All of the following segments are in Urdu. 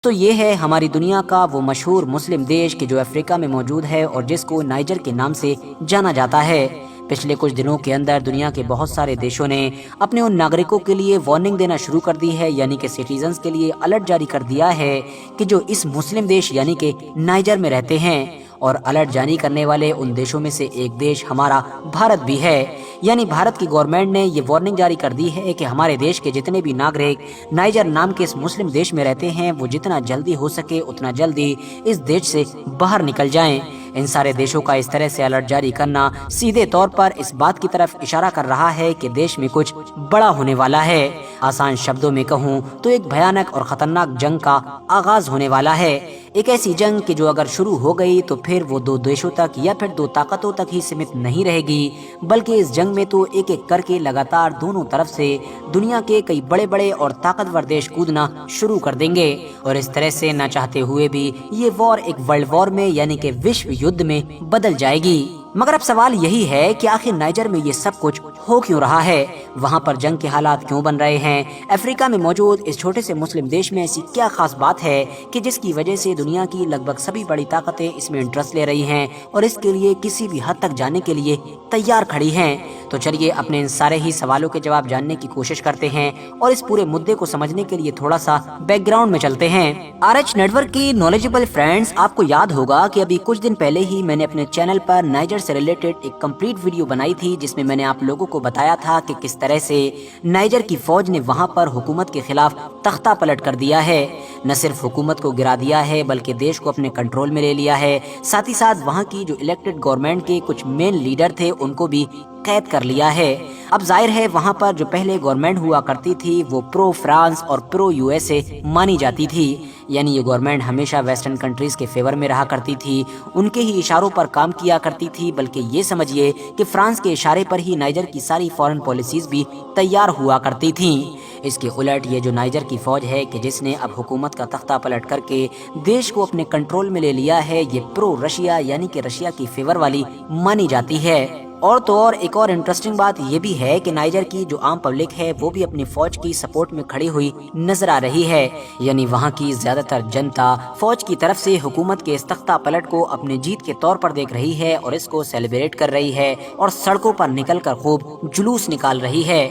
تو یہ ہے ہماری دنیا کا وہ مشہور مسلم دیش کہ جو افریقہ میں موجود ہے اور جس کو نائجر کے نام سے جانا جاتا ہے۔ پچھلے کچھ دنوں کے اندر دنیا کے بہت سارے دیشوں نے اپنے ان ناگرکوں کے لیے وارننگ دینا شروع کر دی ہے، یعنی کہ سٹیزنز کے لیے الرٹ جاری کر دیا ہے کہ جو اس مسلم دیش یعنی کہ نائجر میں رہتے ہیں، اور الرٹ جاری کرنے والے ان دیشوں میں سے ایک دیش ہمارا بھارت بھی ہے۔ یعنی بھارت کی گورنمنٹ نے یہ وارننگ جاری کر دی ہے کہ ہمارے دیش کے جتنے بھی ناگرک نائجر نام کے اس مسلم دیش میں رہتے ہیں وہ جتنا جلدی ہو سکے اتنا جلدی اس دیش سے باہر نکل جائیں۔ ان سارے دیشوں کا اس طرح سے الرٹ جاری کرنا سیدھے طور پر اس بات کی طرف اشارہ کر رہا ہے کہ دیش میں کچھ بڑا ہونے والا ہے۔ آسان شبدوں میں کہوں تو ایک بھیانک اور خطرناک جنگ کا آغاز ہونے والا ہے، ایک ایسی جنگ کہ جو اگر شروع ہو گئی تو پھر وہ دو دیشوں تک یا پھر دو طاقتوں تک ہی سمت نہیں رہے گی، بلکہ اس جنگ میں تو ایک ایک کر کے لگاتار دونوں طرف سے دنیا کے کئی بڑے بڑے اور طاقتور دیش کودنا شروع کر دیں گے، اور اس طرح سے نہ چاہتے ہوئے بھی یہ وار ایک ورلڈ وار میں یعنی کہ وشو یدھ میں بدل جائے گی۔ مگر اب سوال یہی ہے کہ آخر نائجر میں یہ سب کچھ ہو کیوں رہا ہے، وہاں پر جنگ کے حالات کیوں بن رہے ہیں، افریقہ میں موجود اس چھوٹے سے مسلم دیش میں ایسی کیا خاص بات ہے کہ جس کی وجہ سے دنیا کی لگ بھگ سبھی بڑی طاقتیں اس میں انٹرسٹ لے رہی ہیں اور اس کے لیے کسی بھی حد تک جانے کے لیے تیار کھڑی ہیں۔ تو چلیے اپنے ان سارے ہی سوالوں کے جواب جاننے کی کوشش کرتے ہیں اور اس پورے مدعے کو سمجھنے کے لیے تھوڑا سا بیک گراؤنڈ میں چلتے ہیں۔ RH نیٹ ورک کی نالجبل فرینڈز، آپ کو یاد ہوگا کہ ابھی کچھ دن پہلے ہی میں نے اپنے چینل پر نائجر سے ریلیٹڈ ایک کمپلیٹ ویڈیو بنائی تھی جس میں نے آپ لوگوں کو بتایا تھا کہ کس طرح سے نائجر کی فوج نے وہاں پر حکومت کے خلاف تختہ پلٹ کر دیا ہے، نہ صرف حکومت کو گرا دیا ہے بلکہ دیش کو اپنے کنٹرول میں لے لیا ہے، ساتھ ہی ساتھ وہاں کی جو الیکٹڈ گورنمنٹ کے کچھ مین لیڈر تھے ان کو بھی قید کر لیا ہے۔ اب ظاہر ہے وہاں پر جو پہلے گورنمنٹ ہوا کرتی تھی وہ پرو فرانس اور پرو USA مانی جاتی تھی، یعنی یہ گورنمنٹ ہمیشہ ویسٹرن کنٹریز کے فیور میں رہا کرتی تھی، ان کے ہی اشاروں پر کام کیا کرتی تھی، بلکہ یہ سمجھیے کہ فرانس کے اشارے پر ہی نائجر کی ساری فورن پالیسیز بھی تیار ہوا کرتی تھیں۔ اس کے الٹ یہ جو نائجر کی فوج ہے کہ جس نے اب حکومت کا تختہ پلٹ کر کے دیش کو اپنے کنٹرول میں لے لیا ہے، یہ پرو رشیا یعنی کہ رشیا کی فیور والی مانی جاتی ہے۔ اور تو اور ایک اور انٹرسٹنگ بات یہ بھی ہے کہ نائجر کی جو عام پبلک ہے وہ بھی اپنی فوج کی سپورٹ میں کھڑی ہوئی نظر آ رہی ہے، یعنی وہاں کی زیادہ تر جنتا فوج کی طرف سے حکومت کے اس تختہ پلٹ کو اپنے جیت کے طور پر دیکھ رہی ہے اور اس کو سیلیبریٹ کر رہی ہے اور سڑکوں پر نکل کر خوب جلوس نکال رہی ہے۔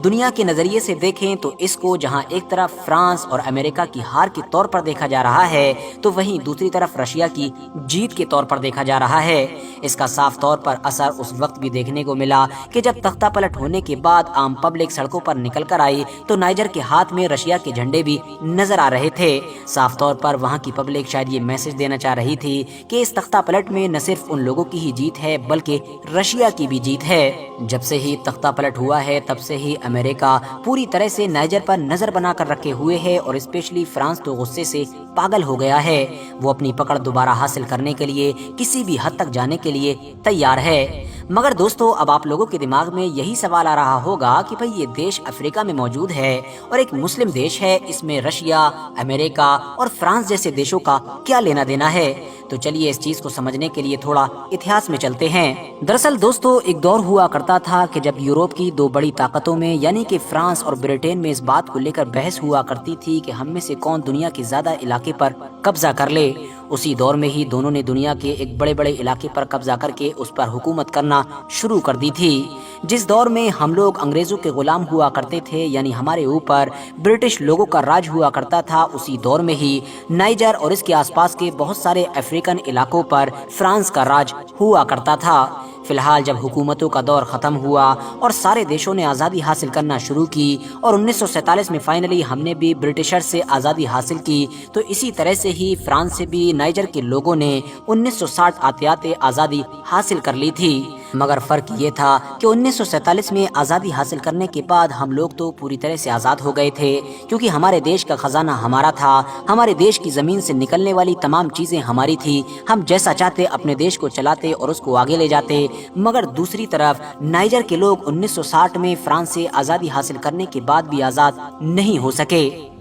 دنیا کے نظریے سے دیکھیں تو اس کو جہاں ایک طرف فرانس اور امریکہ کی ہار کے طور پر دیکھا جا رہا ہے تو وہیں دوسری طرف رشیا کی جیت کے طور پر دیکھا جا رہا ہے۔ اس کا صاف طور پر اثر اس وقت بھی دیکھنے کو ملا کہ جب تختہ پلٹ ہونے کے بعد عام پبلک سڑکوں پر نکل کر آئی تو نائجر کے ہاتھ میں رشیا کے جھنڈے بھی نظر آ رہے تھے۔ صاف طور پر وہاں کی پبلک شاید یہ میسج دینا چاہ رہی تھی کہ اس تختہ پلٹ میں نہ صرف ان لوگوں کی ہی جیت ہے بلکہ رشیا کی بھی جیت ہے۔ جب سے ہی تختہ پلٹ ہوا ہے تب سے ہی امریکہ پوری طرح سے نائجر پر نظر بنا کر رکھے ہوئے ہے اور اسپیشلی فرانس تو غصے سے پاگل ہو گیا ہے، وہ اپنی پکڑ دوبارہ حاصل کرنے کے لیے کسی بھی حد تک جانے کے لیے تیار ہے۔ مگر دوستو اب آپ لوگوں کے دماغ میں یہی سوال آ رہا ہوگا کہ بھئی یہ دیش افریقہ میں موجود ہے اور ایک مسلم دیش ہے، اس میں رشیا، امریکہ اور فرانس جیسے دیشوں کا کیا لینا دینا ہے؟ تو چلیے اس چیز کو سمجھنے کے لیے تھوڑا اتہاس میں چلتے ہیں۔ دراصل دوستو ایک دور ہوا کرتا تھا کہ جب یورپ کی دو بڑی طاقتوں میں یعنی کہ فرانس اور برطانیہ میں اس بات کو لے کر بحث ہوا کرتی تھی کہ ہم میں سے کون دنیا کے زیادہ علاقے پر قبضہ کر لے۔ اسی دور میں ہی دونوں نے دنیا کے ایک بڑے بڑے علاقے پر قبضہ کر کے اس پر حکومت کرنا شروع کر دی تھی۔ جس دور میں ہم لوگ انگریزوں کے غلام ہوا کرتے تھے یعنی ہمارے اوپر برٹش لوگوں کا راج ہوا کرتا تھا، اسی دور میں ہی نائجر اور اس کے آس پاس کے بہت سارے افریقن علاقوں پر فرانس کا راج ہوا کرتا تھا۔ فی الحال جب حکومتوں کا دور ختم ہوا اور سارے دیشوں نے آزادی حاصل کرنا شروع کی اور 1947 میں فائنلی ہم نے بھی برٹشر سے آزادی حاصل کی، تو اسی طرح سے ہی فرانس سے بھی نائجر کے لوگوں نے 1960 آتے آتے آزادی حاصل کر لی تھی۔ مگر فرق یہ تھا کہ 1947 میں آزادی حاصل کرنے کے بعد ہم لوگ تو پوری طرح سے آزاد ہو گئے تھے، کیونکہ ہمارے دیش کا خزانہ ہمارا تھا، ہمارے دیش کی زمین سے نکلنے والی تمام چیزیں ہماری تھی، ہم جیسا چاہتے اپنے دیش کو چلاتے اور اس کو آگے لے جاتے۔ مگر دوسری طرف نائجر کے لوگ 1960 میں فرانس سے آزادی حاصل کرنے کے بعد بھی آزاد نہیں ہو سکے۔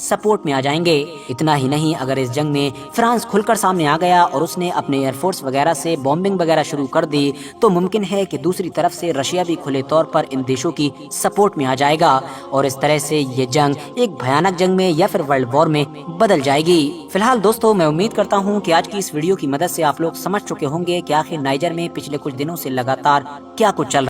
سپورٹ میں آ جائیں گے۔ اتنا ہی نہیں، اگر اس جنگ میں فرانس کھل کر سامنے آ گیا اور اس نے اپنے ایئر فورس وغیرہ سے بومبنگ وغیرہ شروع کر دی تو ممکن ہے کہ دوسری طرف سے رشیا بھی کھلے طور پر ان دیشوں کی سپورٹ میں آ جائے گا، اور اس طرح سے یہ جنگ ایک بھیانک جنگ میں یا پھر ورلڈ وار میں بدل جائے گی۔ فی الحال دوستو، میں امید کرتا ہوں کہ آج کی اس ویڈیو کی مدد سے آپ لوگ سمجھ چکے ہوں گے کہ آخر نائجر میں پچھلے کچھ دنوں سے لگاتار کیا کچھ چل رہا ہے۔